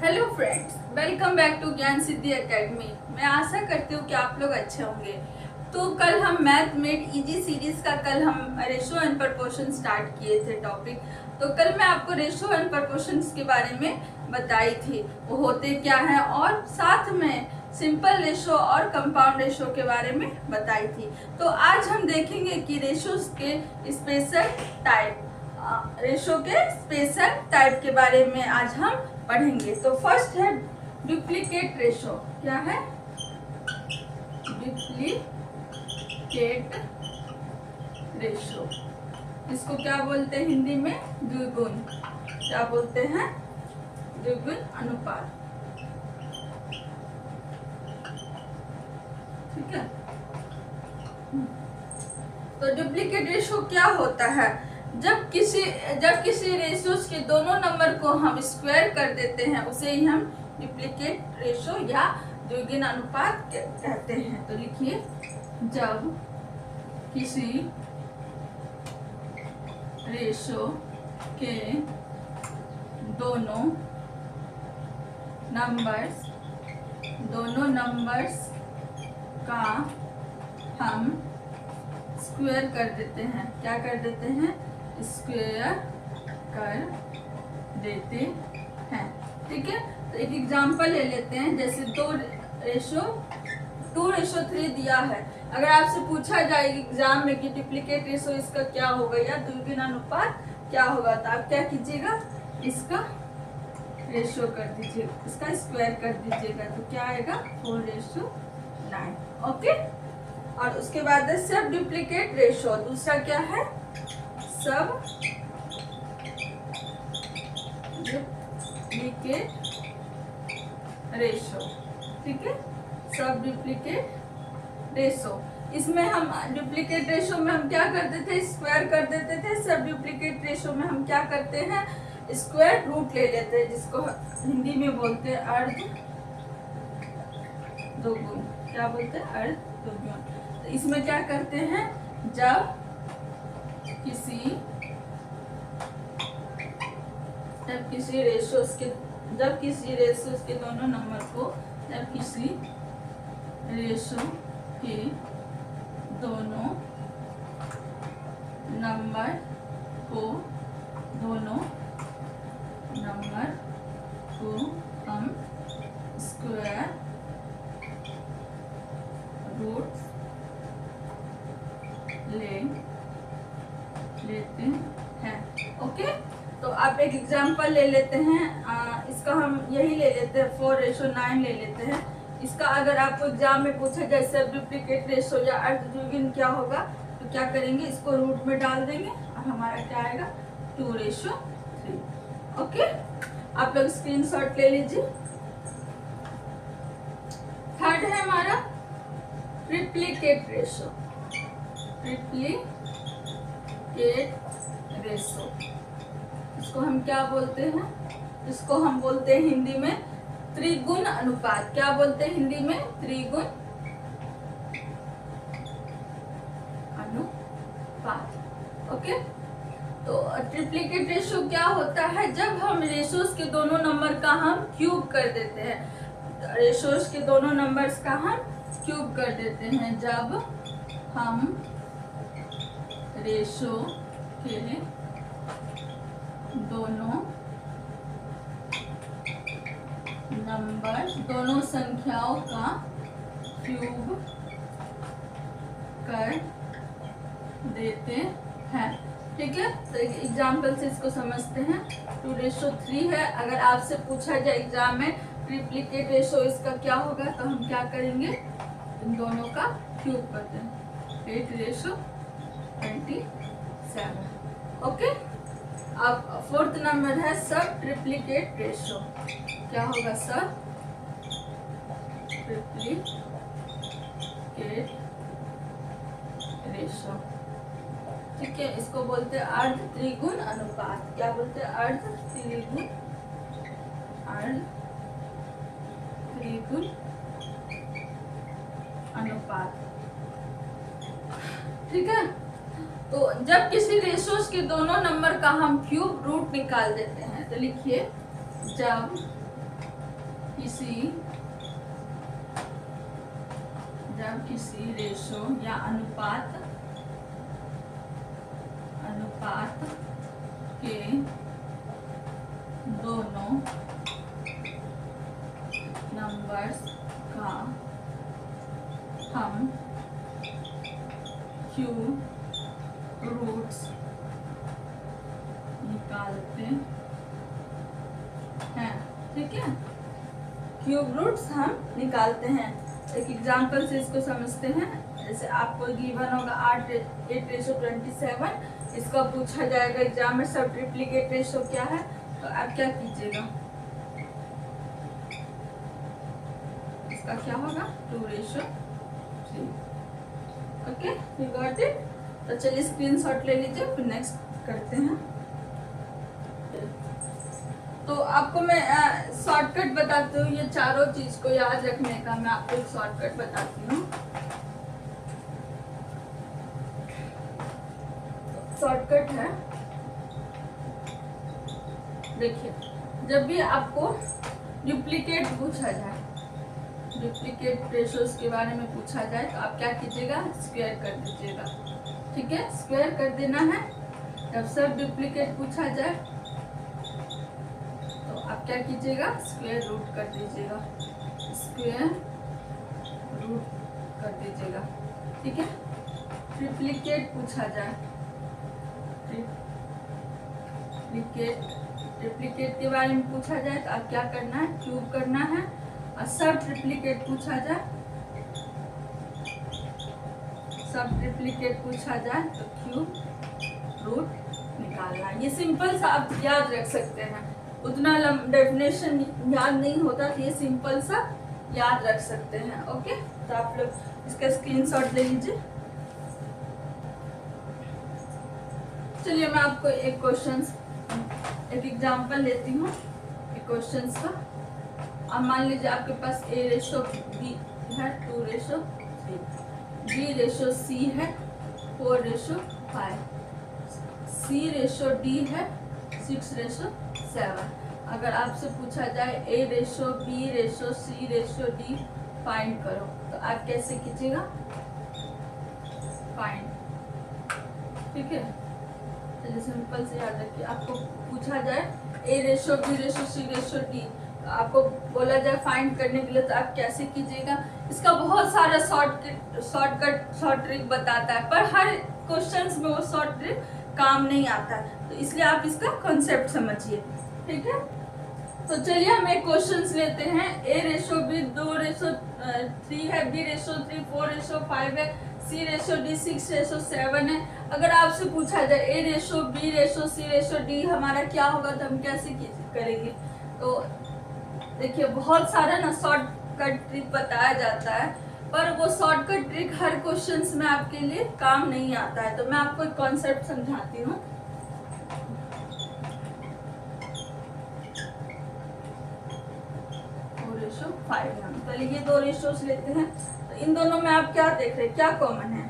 Hello friends, welcome back to Gyan Siddhi academy. मैं आशा करती हूँ कि आप लोग अच्छे होंगे। तो कल हम मैथ मेड इजी सीरीज का रेशो एंड प्रपोर्शन स्टार्ट किए थे टॉपिक। तो कल मैं आपको रेशो एंड प्रपोर्शंस के बारे में बताई थी, वो होते क्या है, और साथ में सिंपल रेशो और कंपाउंड रेशो के बारे में बताई थी। तो आज हम देखेंगे कि रेशोज के स्पेशल टाइप के बारे में आज हम पढ़ेंगे। तो फर्स्ट है डुप्लीकेट रेशो। क्या है? Duplicate ratio. इसको क्या बोलते हैं हिंदी में? द्विगुण। क्या बोलते हैं? द्विगुण अनुपात। ठीक है। तो डुप्लीकेट रेशो क्या होता है? जब किसी रेशोज के दोनों नंबर को हम स्क्वायर कर देते हैं, उसे ही हम डुप्लीकेट रेशो या द्विगुण अनुपात कहते हैं। तो लिखिए, जब किसी रेशो के दोनों नंबर्स का हम स्क्वायर कर देते हैं। क्या कर देते हैं? स्क्वायर कर देते हैं। ठीक है। तो एक एग्जांपल ले लेते हैं। जैसे 2:3 दिया है। अगर आपसे पूछा जाए एग्जाम में कि डुप्लीकेट रेशो इसका क्या होगा या द्विगुण अनुपात क्या होगा, तो आप क्या कीजिएगा? इसका रेशो कर दीजिएगा, इसका स्क्वायर कर दीजिएगा। तो क्या आएगा? 4:9। ओके। और उसके बाद है सब डुप्लीकेट रेशो। दूसरा क्या है? सब डुप्लीकेट रेशो। ठीक है। सब डुप्लीकेट रेशो। इसमें हम डुप्लीकेट रेशो में हम क्या करते थे? स्क्वायर कर देते थे। सब डुप्लीकेट रेशो में हम क्या करते हैं? स्क्वायर रूट ले लेते हैं, जिसको हिंदी में बोलते हैं अर्ध दोगुण। क्या बोलते हैं? अर्ध दोगुण। तो इसमें क्या करते हैं? जब किसी रेशोस के दोनों नंबर को, जब किसी रेशो के दोनों नंबर को हम स्क्वायर रूट लेते हैं। ओके। तो आप एक एग्जांपल ले लेते हैं। इसका हम यही ले लेते हैं, 4:9 ले लेते हैं। इसका अगर आपको एग्जाम में पूछा जाए सब डुप्लीकेट रेशो या अर्ध द्विगुण क्या होगा, तो क्या करेंगे? इसको रूट में डाल देंगे और हमारा क्या आएगा? 2:3। ओके। आप लोग स्क्रीनशॉट ले लीजिए। थर्ड है हमारा ट्रिप्लीकेट रेशो। इसको हम क्या बोलते हैं? इसको हम बोलते हैं हिंदी में त्रिगुण अनुपात। क्या बोलते हैं हिंदी में? त्रिगुण अनुपात। ओके। तो ट्रिप्लीकेट रेशो क्या होता है? जब हम रेशोस के दोनों नंबर का हम क्यूब कर देते हैं। रेशोस के दोनों नंबर्स का हम क्यूब कर देते हैं। जब हम रेशो के दोनों संख्याओं का क्यूब कर देते हैं। ठीक है। तो एग्जाम्पल से इसको समझते हैं। 2:3 है। अगर आपसे पूछा जाए एग्जाम में ट्रिप्लीकेट रेशो इसका क्या होगा, तो हम क्या करेंगे? इन दोनों का क्यूब करते हैं। 8:27। ओके। अब फोर्थ नंबर है सब ट्रिप्लीकेट रेशो। क्या होगा? सब ट्रिप्लीकेट रेशो। ठीक है। इसको बोलते हैं अर्ध त्रिगुण अनुपात। क्या बोलते हैं? अर्ध त्रिगुण अनुपात। ठीक है। तो जब किसी रेशोस के दोनों नंबर का हम क्यूब रूट निकाल देते हैं, तो लिखिए, जब किसी रेशो या अनुपात के दोनों नंबर्स का हम क्यूब रूट्स निकालते हैं। ठीक है, क्यूब रूट्स हम निकालते हैं। एक एग्जांपल से इसको समझते हैं। जैसे आपको गिवन होगा 8:27, इसका पूछा जाएगा एग्जाम में सब ट्रिप्लीकेट रेशो क्या है, तो आप क्या कीजिएगा, इसका क्या होगा 2:3। Okay, you got it. तो चलिए स्क्रीनशॉट ले लीजिए, फिर नेक्स्ट करते हैं। तो आपको मैं शॉर्टकट बताती हूँ, ये चारों चीज को याद रखने का मैं आपको एक शॉर्टकट बताती हूँ। शॉर्टकट है, देखिए, जब भी आपको डुप्लीकेट पूछा जाए, डुप्लीकेट रेशोस के बारे में पूछा जाए, तो आप क्या कीजिएगा, स्क्वायर कर दीजिएगा। ठीक है, स्क्वायर कर देना है। जब सब डुप्लीकेट पूछा जाए तो आप क्या कीजिएगा, स्क्वायर रूट कर दीजिएगा, स्क्वायर रूट कर दीजिएगा। ठीक है, ट्रिप्लीकेट पूछा जाए, ट्रिप्लीकेट के बारे में पूछा जाए तो आप क्या करना है, क्यूब करना है। और सब ट्रिप्लीकेट पूछा जाए, सब ट्रिप्लीकेट पूछा जाए तो क्यूब रूट निकालना है। ये सिंपल सा आप याद रख सकते हैं, उतना डेफिनेशन याद नहीं होता, तो ये सिंपल सा याद रख सकते हैं। ओके, तो आप लोग इसका स्क्रीनशॉट ले लीजिए। चलिए मैं आपको एक क्वेश्चन, एक एग्जांपल लेती हूँ एक क्वेश्चन का। अब मान लीजिए आपके पास A:B है 2:3, B:C है 4:5, C:D है 6:7। अगर आपसे पूछा जाए A:B:C:D फाइंड करो, तो आप कैसे कीजिएगा, फाइंड। ठीक है, चलिए सिंपल से याद रखिए। आपको पूछा जाए A:B:C:D, तो आपको बोला जाए फाइंड करने के लिए, तो आप कैसे कीजिएगा। इसका बहुत सारा शॉर्ट ट्रिक बताता है, पर हर क्वेश्चंस में वो शॉर्ट ट्रिक काम नहीं आता है, तो इसलिए आप इसका कॉन्सेप्ट समझिए। ठीक है, तो चलिए हम एक क्वेश्चंस लेते हैं। A:B 2:3 है, B:3 4:5 है, C:D 6:7 है। अगर आपसे पूछा जाए A:B:C:D हमारा क्या होगा, तो हम कैसे करेंगे। तो देखिए, बहुत सारा ना शॉर्टकट ट्रिक बताया जाता है, पर वो शॉर्टकट ट्रिक हर क्वेश्चंस में आपके लिए काम नहीं आता है। तो मैं आपको एक कॉन्सेप्ट समझाती हूँ। पहले ये दो रेशोस लेते हैं, तो इन दोनों में आप क्या देख रहे हैं, क्या कॉमन है,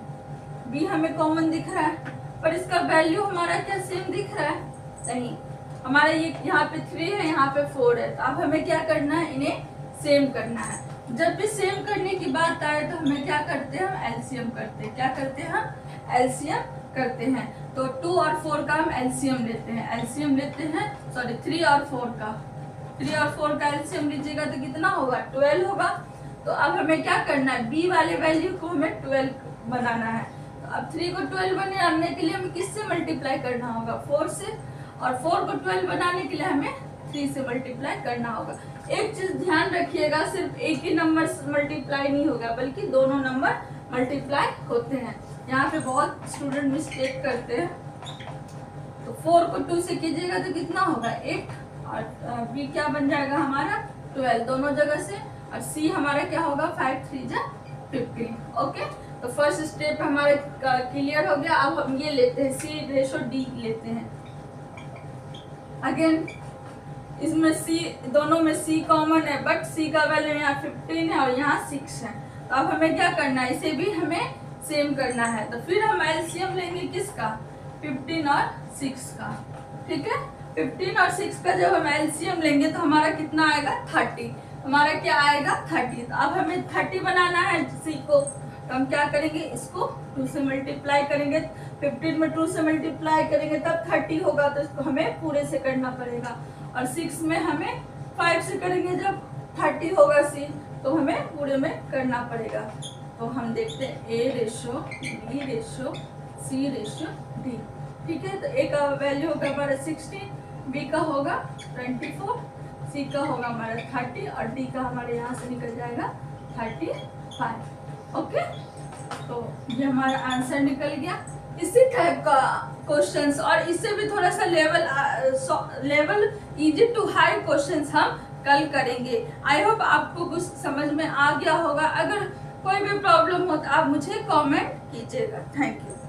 बी हमें कॉमन दिख रहा है, पर इसका वैल्यू हमारा क्या सेम दिख रहा है, नहीं। हमारा ये यहाँ पे 3 है, यहाँ पे 4 है, तो अब हमें क्या करना है, इन्हें सेम करना है। जब भी सेम करने की बात आए तो हमें क्या करते हैं, हम एलसीएम करते हैं। क्या करते हैं, हम एलसीएम करते हैं। तो 2 और 4 का हम एलसीएम लेते हैं, एलसीएम लेते हैं, सॉरी 3 और 4 का, 3 और 4 का एलसीएम लीजिएगा तो कितना होगा, 12 होगा। तो अब हमें क्या करना है, बी वाले वैल्यू को हमें 12 बनाना है। तो अब 3 को 12 बनाने के लिए हमें किससे मल्टीप्लाई करना होगा, 4 से, और 4 को 12 बनाने के लिए हमें 3 से मल्टीप्लाई करना होगा। एक चीज ध्यान रखिएगा, सिर्फ एक ही नंबर मल्टीप्लाई नहीं होगा, बल्कि दोनों नंबर मल्टीप्लाई होते हैं। यहाँ पे बहुत स्टूडेंट मिस्टेक करते हैं। तो 4 को 2 से कीजिएगा तो कितना होगा, 8, और बी क्या बन जाएगा हमारा 12 दोनों जगह से, और सी हमारा क्या होगा 5 3 जा 15। ओके, तो फर्स्ट स्टेप हमारा क्लियर हो गया। अब हम ये लेते हैं, C:D लेते हैं। अगेन इसमें C, दोनों में C कॉमन है, बट C का वैल्यू यहाँ 15 है और यहाँ 6 है। तो अब हमें क्या करना है, इसे भी हमें सेम करना है। तो फिर हम एलसीएम लेंगे किसका, 15 और 6 का। ठीक है, 15 और 6 का जब हम एलसीएम लेंगे तो हमारा कितना आएगा, 30। हमारा क्या आएगा 30। तो अब हमें 30 बनाना है सी को, तो हम क्या करेंगे, इसको 2 से मल्टीप्लाई करेंगे, 15 में 2 से मल्टीप्लाई करेंगे तब 30 होगा, तो इसको हमें पूरे से करना पड़ेगा। और 6 में हमें 5 से करेंगे, जब 30 होगा सी तो हमें पूरे में करना पड़ेगा। तो हम देखते हैं A ratio B ratio C ratio D। ठीक है, तो A का वैल्यू होगा हमारा 16, B का होगा 24, C का होगा हमारा 30 और D का हमारे यहाँ से निकल जाएगा 35। ओके, तो ये हमारा आंसर निकल गया। इसी टाइप का क्वेश्चंस और इससे भी थोड़ा सा level easy to high questions हम कल करेंगे। आई होप आपको कुछ समझ में आ गया होगा। अगर कोई भी प्रॉब्लम हो तो आप मुझे कमेंट कीजिएगा। Thank you.